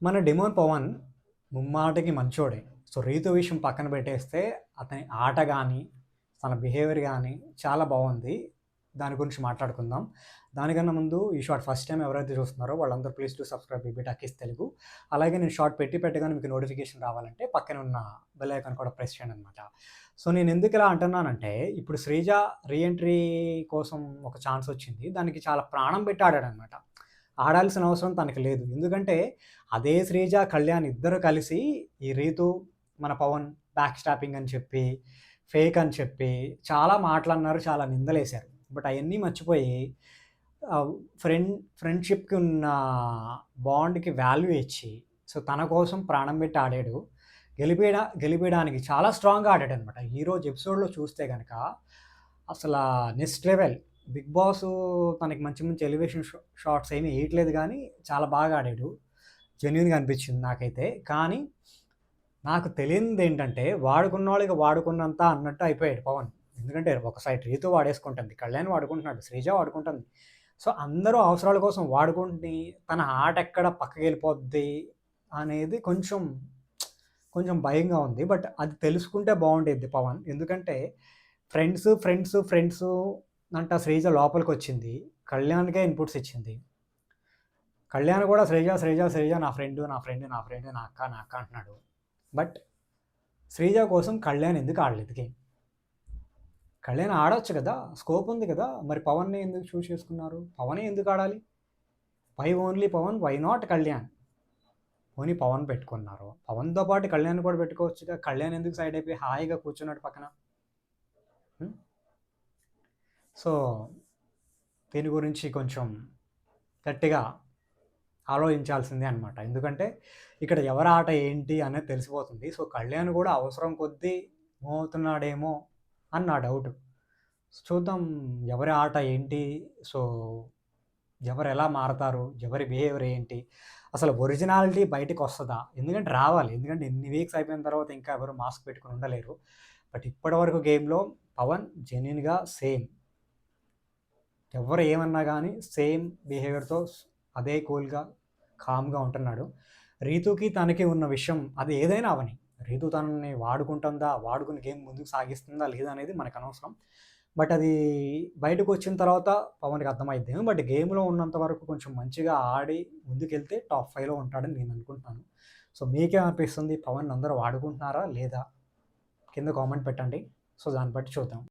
మన 'డిమోన్ పవన్' ముమ్మాటికి మంచోడే. సో, 'రీతు' విషయం పక్కన పెట్టేస్తే అతని ఆట గానీ, తన బిహేవియర్ గానీ చాలా బావుంది. దాని గురించి మాట్లాడుకుందాం. దానికన్నా ముందు ఈ షార్ట్ ఫస్ట్ టైమ్ ఎవరైతే చూస్తున్నారో వాళ్ళందరూ please do subscribe BB talkies Telugu. అలాగే నేను షార్ట్ పెట్టగానే మీకు నోటిఫికేషన్ రావాలంటే పక్కన ఉన్న బెల్ ఐకాన్ కూడా ప్రెస్ చేయండనమాట. సో, నేనెందుకు ఇలా అంటున్నానంటే, ఇప్పుడు 'శ్రీజ' రీ ఎంట్రీ కోసం ఒక ఛాన్స్ వచ్చింది. దానికి చాలా ప్రాణం పెట్టి ఆడాడనమాట. ఆడాల్సిన అవసరం తనకి లేదు. ఎందుకంటే అదే శ్రీజ, కళ్యాణ్ ఇద్దరు కలిసి ఈ రీతు, మన పవన్ బ్యాక్ స్టాపింగ్ అని చెప్పి, ఫేక్ అని చెప్పి చాలా మాటలన్నారు, చాలా నిందలేశారు. బట్ అయన్నీ మర్చిపోయి ఆహ్, ఫ్రెండ్‌షిప్‌కి ఉన్న బాండ్‌కి వాల్యూ ఇచ్చి, సో, తన కోసం ప్రాణం పెట్టి ఆడాడు. గెలిపియడానికి చాలా స్ట్రాంగ్‌గా ఆడాడనమాట. ఈరోజు ఎపిసోడ్‌లో చూస్తే గనక అసలా నెక్స్ట్ లెవెల్. 'బిగ్ బాసు' తనకి మంచి మంచి ఎలివేషన్ షాట్స్ ఏమి ఎయట్లేదు గానీ, చాలా బాగా ఆడాడు. జెన్యూన్‌గా అనిపించింది నాకైతే. కానీ నాకు తెలియనిదేంటంటే, వాడుకున్నోళ్ళకి వాడుకున్నంత అన్నట్టు అయిపోయాడు పవన్. ఎందుకంటే ఒక సైడ్ రీతు వాడేసుకుంటుంది, కళ్యాణ్ వాడుకుంటున్నాడు, శ్రీజ వాడుకుంటుంది. సో, అందరూ అవసరాల కోసం వాడుకుంటుని, తన ఆట ఎక్కడ పక్కకెళ్ళిపోద్ది అనేది కొంచెం భయంగా ఉంది. బట్ అది తెలుసుకుంటే బావుండేది పవన్. ఎందుకంటే ఫ్రెండ్సు అంట శ్రీజ లోపలికొచ్చింది. కళ్యాణ్‌కే ఇన్‌పుట్స్ ఇచ్చింది. కళ్యాణ్ కూడా శ్రీజ నా అక్క అంటున్నాడు. బట్ శ్రీజ కోసం కళ్యాణ్ ఎందుకు ఆడలేదు గేమ్? కళ్యాణ్ ఆడొచ్చు కదా! స్కోప్ ఉంది కదా! మరి పవన్‌ని ఎందుకు చూజ్ చేసుకున్నారు? పవనే ఎందుకు ఆడాలి? Why only Pawan? Why not Kalyan? పోనీ పవన్ పెట్టుకున్నారు. పవన్‌తో పాటు కళ్యాణ్ కూడా పెట్టుకోవచ్చుగా. కళ్యాణ్ ఎందుకు సైడ్ అయిపోయి హాయిగా కూర్చున్నాడు పక్కన? హ్మ్. సో, దీని గురించి కొంచెం గట్టిగా ఆలోచించాల్సిందే అనమాట. ఎందుకంటే ఇక్కడ ఎవరి ఆట ఏంటి అనేది తెలిసిపోతుంది. సో, కళ్యాణ్ కూడా అవసరం కొద్దీ మూవ్ అవుతున్నాడేమో అని నా డౌటు. చూద్దాం ఎవరి ఆట ఏంటి? సో, ఎవరెలా మారతారు? ఎవరి బిహేవియర్ ఏంటి? అసలు ఒరిజినాలిటీ బయటికొస్తదా? ఎందుకంటే రావాలి. ఎందుకంటే ఇన్ని వీక్స్ అయిపోయిన తర్వాత ఇంకా ఎవరు మాస్క్ పెట్టుకొని ఉండలేరు. బట్ ఇప్పటివరకు గేమ్‌లో పవన్ జెన్యూన్‌గా సేమ్. ఎవ్వరు ఏమన్నా గానీ సేమ్ బిహేవియర్‌తో అదే కూల్‌గా, కామ్‌గా ఉంటున్నాడు. రీతూకి, తనకి ఉన్న విషయం అది ఏదైనా అవ్వని. రీతు తనని వాడుకుంటుందా? వాడుకుని గేమ్ ముందుకు సాగిస్తుందా? లేదా? అనేది మనకనవసరం. బట్ అది బయటకొచ్చిన తర్వాత పవన్‌కి అర్థమైద్దేమో. బట్ గేమ్‌లో ఉన్నంత వరకు కొంచెం మంచిగా ఆడి ముందుకెళ్తే టాప్ 5లో ఉంటాడని నేను అనుకుంటున్నాను. సో, మీకేమనిపిస్తుంది? పవన్‌ని అందరూ వాడుకుంటున్నారా? లేదా? కింద కామెంట్ పెట్టండి. సో, దాన్ని బట్టి చూద్దాం.